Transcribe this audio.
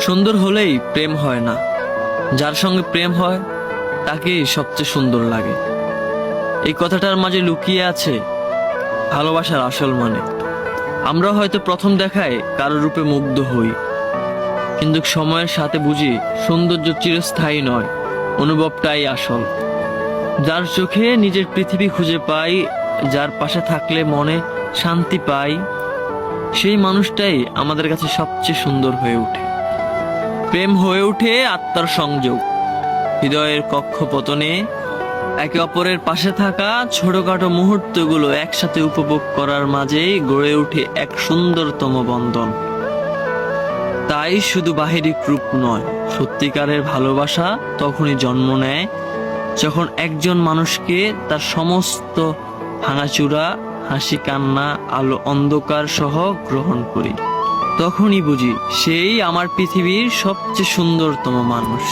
সুন্দর হলেই প্রেম হয় না, যার সঙ্গে প্রেম হয় তাকেই সবচেয়ে সুন্দর লাগে। এই কথাটার মাঝে লুকিয়ে আছে ভালোবাসার আসল মানে। আমরা হয়তো প্রথম দেখায় কারো রূপে মুগ্ধ হই, কিন্তু সময়ের সাথে বুঝি সৌন্দর্য চিরস্থায়ী নয়, অনুভবটাই আসল। যার চোখে নিজের পৃথিবী খুঁজে পাই, যার পাশে থাকলে মনে শান্তি পাই, সেই মানুষটাই আমাদের কাছে সবচেয়ে সুন্দর হয়ে ওঠে। প্রেম হয়ে ওঠে আত্মার সংযোগ, হৃদয়ের কক্ষপতনে একে অপরের পাশে থাকা ছোটখাটো মুহূর্তগুলো একসাথে উপভোগ করার মাঝেই গড়ে ওঠে এক সুন্দরতম বন্ধন। তাই শুধু বাহিরিক রূপ নয়, সত্যিকারের ভালোবাসা তখনই জন্ম নেয় যখন একজন মানুষকে তার সমস্ত ভাঙাচুরা, হাসি, কান্না, আলো, অন্ধকার সহ গ্রহণ করি। তখনই বুঝি সেই আমার পৃথিবীর সবচেয়ে সুন্দরতম মানুষ।